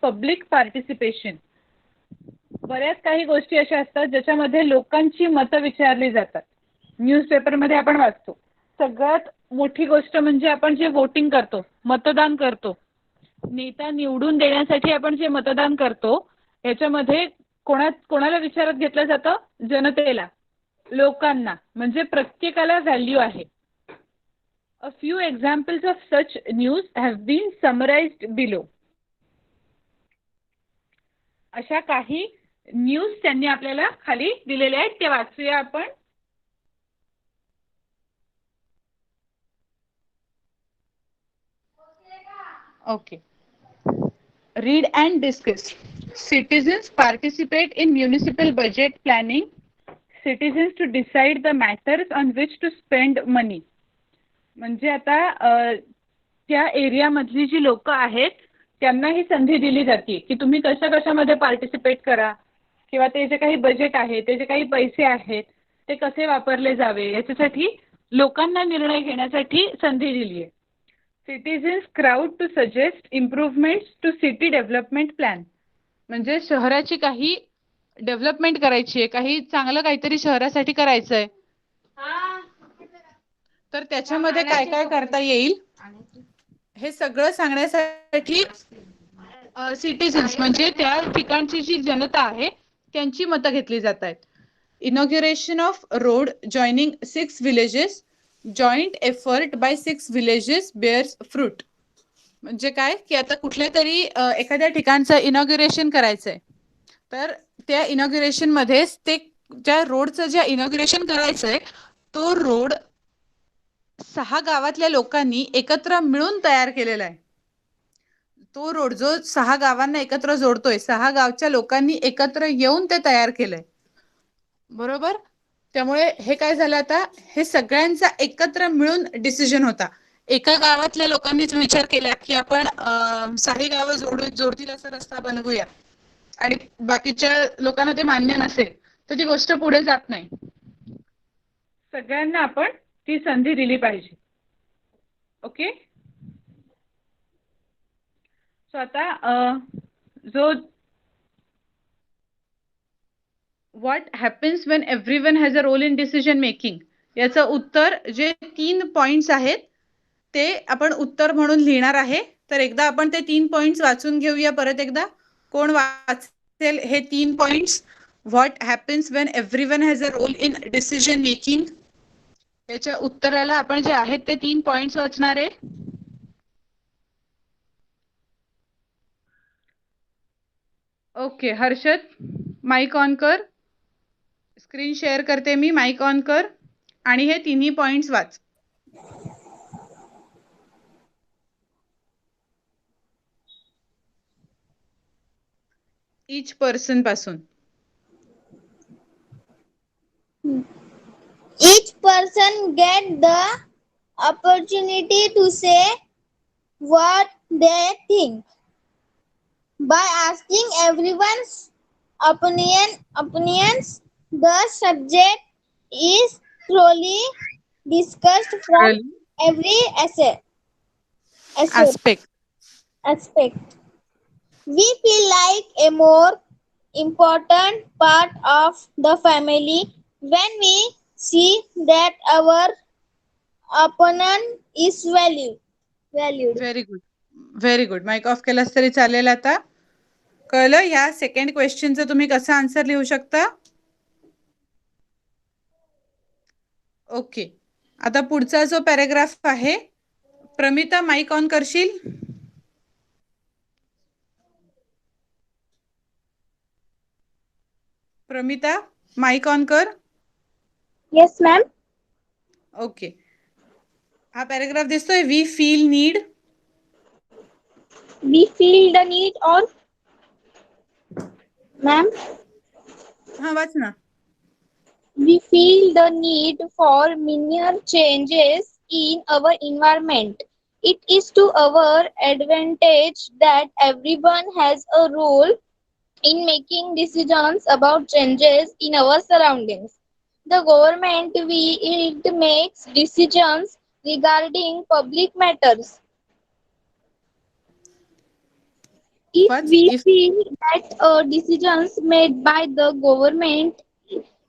Public participation. बऱ्याच काही गोष्टी अशा असतात ज्याच्यामध्ये लोकांची मतं विचारली जातात. न्यूजपेपरमध्ये आपण वाचतो. सगळ्यात मोठी गोष्ट म्हणजे आपण जे वोटिंग करतो, मतदान करतो, नेता निवडून देण्यासाठी आपण जे मतदान करतो, याच्यामध्ये कोणाला विचारात घेतलं जातं? जनतेला, लोकांना. म्हणजे प्रत्येकाला व्हॅल्यू आहे. A few examples of such news have been summarized below. अशा काही न्यूज त्यांनी आपल्याला खाली दिलेल्या आहेत, ते वाचूया आपण. Okay. Read and discuss. Citizens participate in municipal budget planning. Citizens to decide the matters on which to spend money. म्हणजे आता त्या एरियामधली जी लोक आहेत त्यांना ही संधी दिली जाते की तुम्ही कशामध्ये पार्टिसिपेट करा, किंवा ते जे काही बजेट आहे, ते जे काही पैसे आहेत ते कसे वापरले जावे, याच्यासाठी लोकांना निर्णय घेण्यासाठी संधी दिली आहे. Citizens crowd to suggest improvements to city development plan. म्हणजे शहराची काही डेव्हलपमेंट करायची आहे, काही चांगलं काहीतरी शहरासाठी करायचं आहे, तर त्याच्यामध्ये काय काय करता येईल हे सगळं सांगण्यासाठी सिटीजन्स म्हणजे त्या ठिकाणची जी जनता आहे त्यांची मतं घेतली जात आहेत. Inauguration of road joining 6 villages. Joint effort by 6 villages bears fruit. म्हणजे काय की आता कुठल्या तरी एखाद्या ठिकाणचं इनॉग्युरेशन करायचंय, तर त्या इनॉग्युरेशन मध्येच ते ज्या रोडचं जे इनॉग्युरेशन करायचंय तो रोड 6 गावातल्या लोकांनी एकत्र मिळून तयार केलेला आहे. तो रोड जो 6 गावांना एकत्र जोडतोय, 6 गावच्या लोकांनी एकत्र येऊन ते तयार केलंय, बरोबर. त्यामुळे हे काय झालं, आता हे सगळ्यांचा एकत्र मिळून डिसिजन होता. एका गावातल्या लोकांनीच विचार केला की आपण 6 गावं जोडतील असा रस्ता बनवूया, आणि बाकीच्या लोकांना ते मान्य नसेल तर ती गोष्ट पुढे जात नाही. सगळ्यांना आपण ती संधी दिली पाहिजे. ओके. सो आता जो what happens when everyone has a role in decision making, याचं उत्तर जे 3 पॉइंट्स आहेत ते आपण उत्तर म्हणून लिहिणार आहे. तर एकदा आपण ते 3 पॉइंट्स वाचून घेऊया परत एकदा. कोण वाचेल हे 3 points? What happens when everyone has a role in decision making, याच्या उत्तराला आपण जे आहेत ते 3 पॉइंट्स वाचणार आहे. ओके हर्षद, माईक ऑन कर. स्क्रीन शेअर करते मी, माईक ऑन कर आणि हे 3 पॉइंट्स वाच. ईच पर्सन पासून. Each person get the opportunity to say what they think. By asking everyone's opinions, the subject is thoroughly discussed from every aspect. We feel like a more important part of the family when we see that our opinion is valued. Very good, very good. Mic off केलास तरी चालेल. आता कळलं ह्या second क्वेश्चनचं तुम्ही कसं answer लिहू शकता. ओके. आता पुढचा जो पॅराग्राफ आहे, प्रमिता माईक ऑन करशील. प्रमिता माईक ऑन कर. Yes, ma'am. ओके. हा पॅराग्राफ दिसतोय. We feel need. We feel the need on, ma'am. हा वाच ना. We feel the need for minor changes in our environment. It is to our advantage that everyone has a role in making decisions about changes in our surroundings. The government it makes decisions regarding public matters. If First, we if feel that decisions made by the government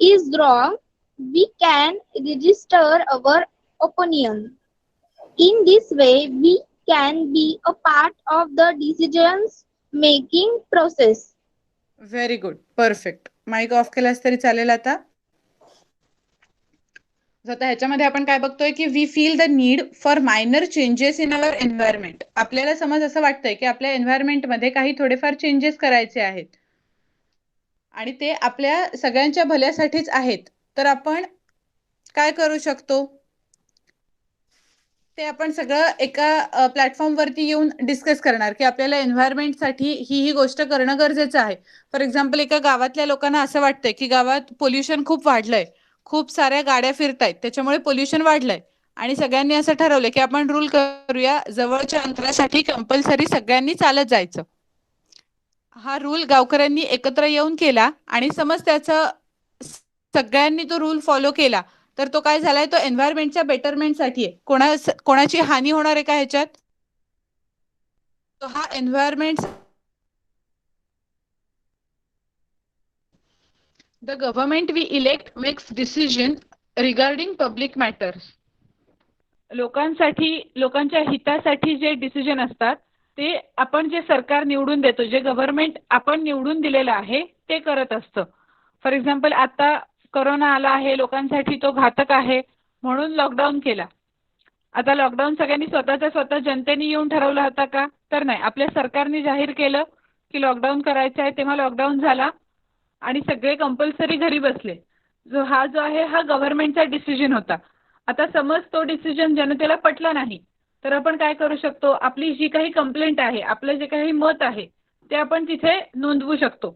is wrong, we can register our opinion. In this way, we can be a part of the decisions making process. Very good, perfect. Mic off केलास तरी चालेल आता. So आता ह्याच्यामध्ये आपण काय बघतोय की we feel the need for minor changes in our environment. आपल्याला समज असं वाटतंय की आपल्या एन्व्हायरमेंटमध्ये काही थोडेफार चेंजेस करायचे आहेत आणि ते आपल्या सगळ्यांच्या भल्यासाठीच आहेत. तर आपण काय करू शकतो ते आपण सगळं एका प्लॅटफॉर्मवरती येऊन डिस्कस करणार की आपल्याला एन्व्हायरमेंटसाठी ही गोष्ट करणं गरजेचं आहे. फॉर एक्झाम्पल, एका गावातल्या लोकांना असं वाटतंय की गावात पोल्युशन खूप वाढलंय, खूप साऱ्या गाड्या फिरतायत, त्याच्यामुळे पोल्युशन वाढलंय आणि सगळ्यांनी असं ठरवलं की आपण रूल करूया, जवळच्या अंतरासाठी कंपल्सरी सगळ्यांनी चालत जायचं. हा रूल गावकऱ्यांनी एकत्र येऊन केला आणि समज त्याचं सगळ्यांनी तो रूल फॉलो केला तर तो काय झालाय, तो एन्व्हायरमेंटच्या बेटरमेंटसाठी आहे. कोणाची हानी होणार आहे का ह्याच्यात? तो हा environment. The government we elect makes decision regarding public matters. लोकांच्या हितासाठी जे डिसिजन असतात ते आपण जे सरकार निवडून देतो, जे गव्हर्नमेंट आपण निवडून दिलेलं आहे ते करत असतं. फॉर एक्झाम्पल, आता कोरोना आला आहे, लोकांसाठी तो घातक आहे म्हणून लॉकडाऊन केला. आता लॉकडाऊन सगळ्यांनी स्वतः जनतेने येऊन ठरवला होता का? तर नाही. आपल्या सरकारने जाहीर केलं की लॉकडाऊन करायचं आहे, तेव्हा लॉकडाऊन झाला आणि सगळे कंपल्सरी घरी बसले. जो आहे हा गव्हर्नमेंटचा डिसिजन होता. आता समज तो डिसिजन जनतेला पटला नाही तर आपण काय करू शकतो, आपली जी काही कंप्लेंट आहे, आपलं जे काही मत आहे ते आपण तिथे नोंदवू शकतो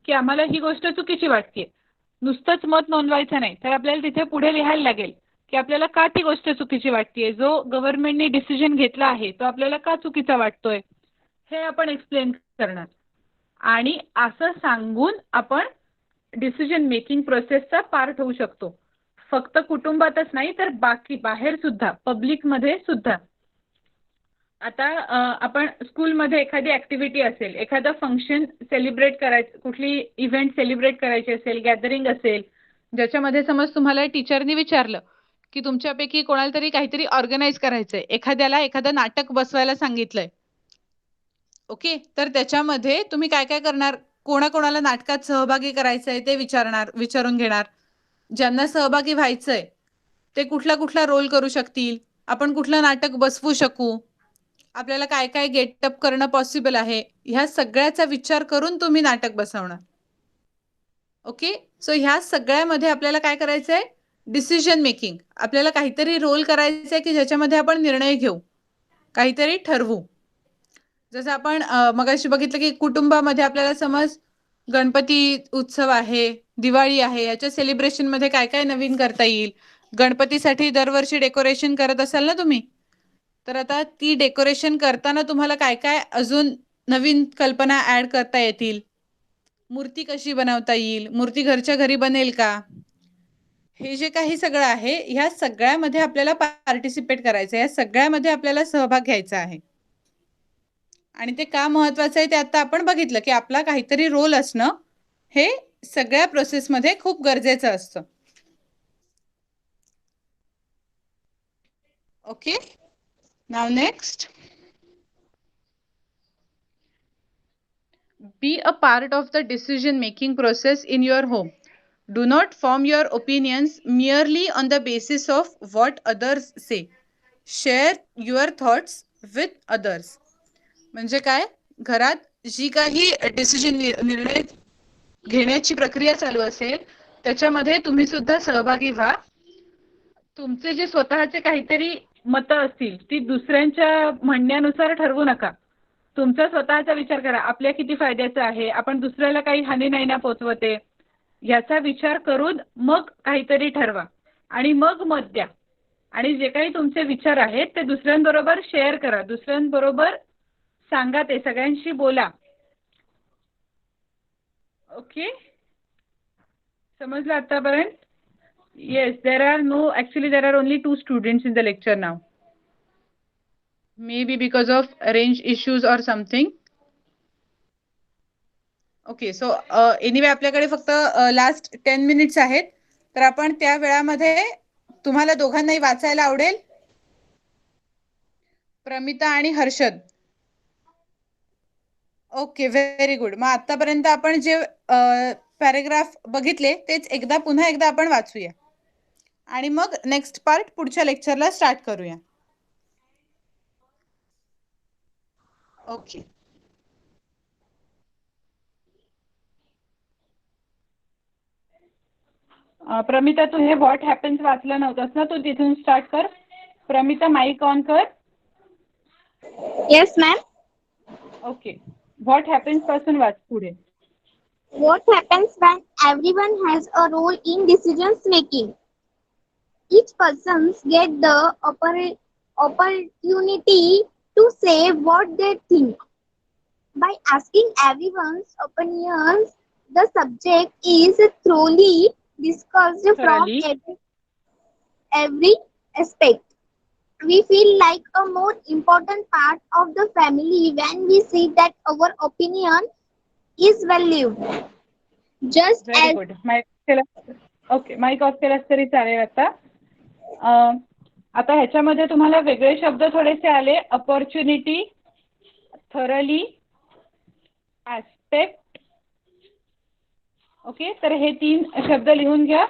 की आम्हाला ही गोष्ट चुकीची वाटते. नुसतंच मत नोंदवायचं नाही तर आपल्याला तिथे पुढे लिहायला लागेल की आपल्याला का ती गोष्ट चुकीची वाटतेय, जो गव्हर्नमेंटने डिसिजन घेतला आहे तो आपल्याला का चुकीचा वाटतोय हे आपण एक्सप्लेन करणार. आणि असं सांगून आपण डिसिजन मेकिंग प्रोसेसचा पार्ट होऊ शकतो. फक्त कुटुंबातच नाही तर बाहेर सुद्धा, पब्लिकमध्ये सुद्धा. आता आपण स्कूलमध्ये एखादी ऍक्टिव्हिटी असेल, एखादं फंक्शन सेलिब्रेट करायचं, कुठली इव्हेंट सेलिब्रेट करायची असेल, गॅदरिंग असेल, ज्याच्यामध्ये समज तुम्हाला टीचरनी विचारलं की तुमच्यापैकी कोणाला तरी काहीतरी ऑर्गनाईज करायचंय, एखाद्याला एखादं नाटक बसवायला सांगितलंय. ओके, तर त्याच्यामध्ये तुम्ही काय काय करणार, कोणाकोणाला नाटकात सहभागी करायचंय ते विचारून घेणार. ज्यांना सहभागी व्हायचंय ते कुठला कुठला रोल करू शकतील, आपण कुठलं नाटक बसवू शकू, आपल्याला काय काय गेटअप करणं पॉसिबल आहे, ह्या सगळ्याचा विचार करून तुम्ही नाटक बसवणार. ओके, सो ह्या सगळ्यामध्ये आपल्याला काय करायचंय, डिसिजन मेकिंग. आपल्याला काहीतरी रोल करायचंय की ज्याच्यामध्ये आपण निर्णय घेऊ, काहीतरी ठरवू. जसं आपण मगाशी बघितलं की कुटुंबामध्ये आपल्याला समज गणपती उत्सव आहे, दिवाळी आहे, याच्या सेलिब्रेशन मध्ये काय काय नवीन करता येईल. गणपतीसाठी दरवर्षी डेकोरेशन करत असाल ना तुम्ही, तर आता ती डेकोरेशन करताना तुम्हाला काय काय अजून नवीन कल्पना ऍड करता येतील. मूर्ती कशी बनवता येईल, मूर्ती घरच्या घरी बनेल का, हे जे काही सगळं आहे ह्या सगळ्यामध्ये आपल्याला पार्टिसिपेट करायचं आहे, या सगळ्यामध्ये आपल्याला सहभाग घ्यायचा आहे. आणि ते का महत्वाचं आहे ते आता आपण बघितलं की आपला काहीतरी रोल असणं हे सगळ्या प्रोसेसमध्ये खूप गरजेचं असतं. Okay, now next. Be a part of the decision making process in your home. Do not form your opinions merely on the basis of what others say. Share your thoughts with others. म्हणजे काय, घरात जी काही decision निर्णय घेण्याची प्रक्रिया चालू असेल त्याच्यामध्ये तुम्ही सुद्धा सहभागी व्हा. तुमचे जे स्वतःचे काहीतरी मतं असतील ती दुसऱ्यांच्या म्हणण्यानुसार ठरवू नका. तुमचा स्वतःचा विचार करा, आपल्या किती फायद्याचं आहे, आपण दुसऱ्याला काही हानी नाही ना पोचवते, याचा विचार करून मग काहीतरी ठरवा आणि मग मत द्या. आणि जे काही तुमचे विचार आहेत ते दुसऱ्यांबरोबर शेअर करा, दुसऱ्यांबरोबर सांगा, ते सगळ्यांशी बोला. ओके, समजलं आतापर्यंत? Yes, there are only 2 students in the lecture now. Maybe because of range issues or something. Okay, so anyway आपल्याकडे फक्त लास्ट 10 मिनिट्स आहेत, तर आपण त्या वेळामध्ये तुम्हाला दोघांनाही वाचायला आवडेल, प्रमिता आणि हर्षद. Okay, very good. मग आतापर्यंत आपण जे पॅरेग्राफ बघितले तेच पुन्हा एकदा आपण वाचूया आणि मग नेक्स्ट पार्ट पुढच्या लेक्चरला स्टार्ट करूया. ओके. प्रमिता, तू हे व्हॉट हॅपन्स वाचलं नव्हतंस ना, तू तिथून स्टार्ट कर. प्रमिता, माईक ऑन कर. Yes, ma'am. Okay, what happens पासून वाच पुढे. What happens when everyone has a role in decisions making? Each person get the opportunity to say what they think. By asking everyone's opinions, the subject is thoroughly discussed Thoroughly. from every aspect. We feel like a more important part of the family when we see that our opinion is valued. Just very as good. Mic केला. Okay, mic off केलास तरी चालेल. आता ह्याच्यामध्ये तुम्हाला वेगळे शब्द थोडेसे आले. Opportunity, thoroughly, aspect. ओके, तर हे 3 शब्द लिहून घ्या.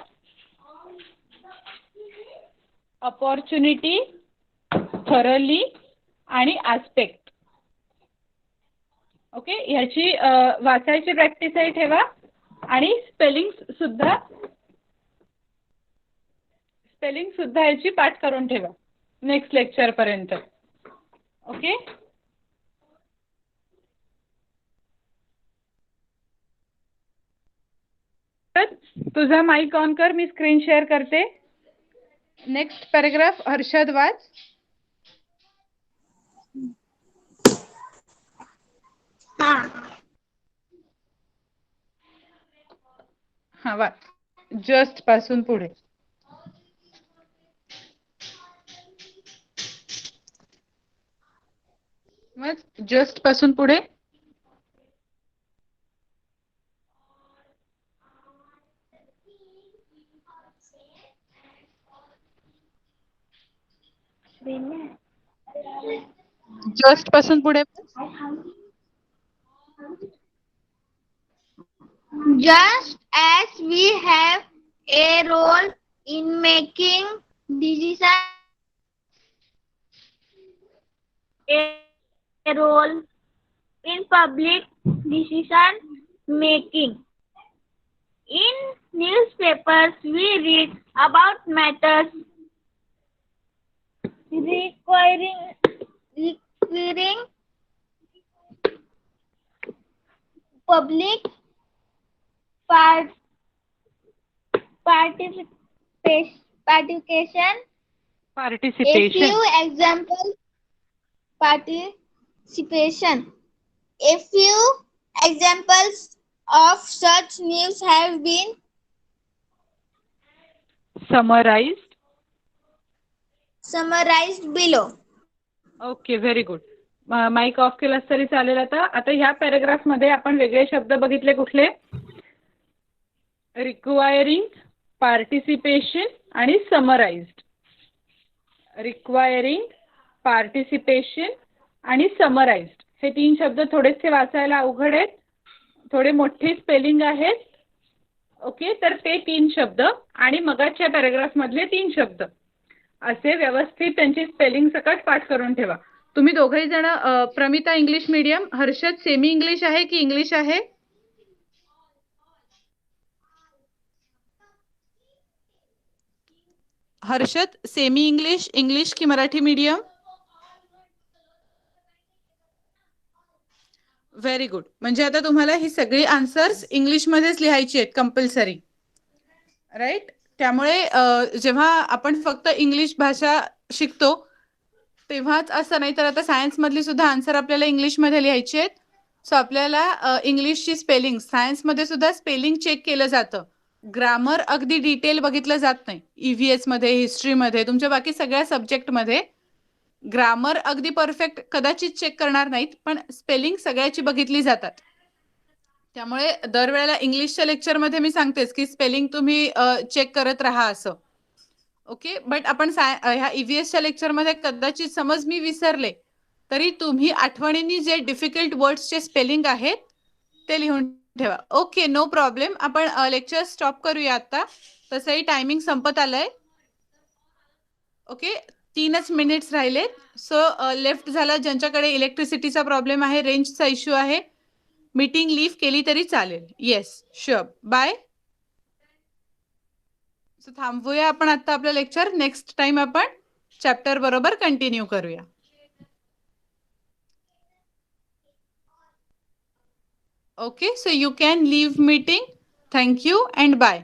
अपॉर्च्युनिटी, थरली आणि ऍस्पेक्ट. ओके, ह्याची वाचायची प्रॅक्टिसही ठेवा आणि स्पेलिंग सुद्धा याची पाठ करून ठेवा नेक्स्ट लेक्चर पर्यंत. ओके, तुझा माईक ऑन कर, मी स्क्रीन शेअर करते. नेक्स्ट पॅराग्राफ हर्षद वाच. हा, वाच. जस्ट पासून पुढे. जस्ट पासून पुढे. जस्ट पासून पुढे. just as we have a role in making decisions, a role in public decision making. In newspapers, we read about matters requiring public participation. A few examples participation. A few examples of such news have been summarized below. Okay, very good. Mic off केलास तरी चालेल. आता ह्या paragraph मध्ये आपण वेगळे शब्द बघितले. कुठले? रिक्वायरिंग, पार्टिसिपेशन आणि समराइज्ड. रिक्वायरिंग, पार्टिसिपेशन आणि समराइज्ड हे 3 शब्द थोडेसे वाचायला अवघड आहेत, थोडे मोठी स्पेलिंग आहेत. ओके, तर ते 3 शब्द आणि मगाच्या पॅराग्राफ मधले 3 शब्द असे व्यवस्थित त्यांची स्पेलिंग सकट पाठ करून ठेवा. तुम्ही दोघेही जण Pramita English medium, Harshad semi English आहे की इंग्लिश आहे? हर्षद सेमी इंग्लिश, इंग्लिश की मराठी मीडियम? Very good. म्हणजे आता तुम्हाला ही सगळी आन्सर्स इंग्लिशमध्येच लिहायची आहेत कंपल्सरी, राईट? त्यामुळे जेव्हा आपण फक्त इंग्लिश भाषा शिकतो तेव्हाच असं नाही, तर आता सायन्स मधली सुद्धा आन्सर आपल्याला इंग्लिशमध्ये लिहायची आहेत. सो आपल्याला इंग्लिशची स्पेलिंग, सायन्समध्ये सुद्धा स्पेलिंग चेक केलं जातं. ग्रामर अगदी डिटेल बघितलं जात नाही. EVS मध्ये, हिस्ट्रीमध्ये, तुमच्या बाकी सगळ्या सब्जेक्टमध्ये ग्रामर अगदी परफेक्ट कदाचित चेक करणार नाहीत, पण स्पेलिंग सगळ्याची बघितली जातात. त्यामुळे दरवेळेला इंग्लिशच्या लेक्चरमध्ये मी सांगतेच की स्पेलिंग तुम्ही चेक करत राहा असं. ओके, बट आपण ह्या ईव्हीएसच्या लेक्चरमध्ये कदाचित समज मी विसरले तरी तुम्ही आठवणीने जे डिफिकल्ट वर्ड्सचे स्पेलिंग आहेत ते लिहून ठेवा. Okay, no problem. आपण लेक्चर स्टॉप करूया आता. तसंही टायमिंग संपत आलंय. ओके, 3च मिनिट्स राहिलेत. सो लेफ्ट झाला ज्यांच्याकडे इलेक्ट्रिसिटीचा प्रॉब्लेम आहे, रेंजचा इश्यू आहे, मीटिंग लीव्ह केली तरी चालेल. Yes, sure, bye. सो थांबवूया आपण आता आपलं लेक्चर. नेक्स्ट टाइम आपण चॅप्टर बरोबर कंटिन्यू करूया. Okay, so you can leave meeting. Thank you and bye.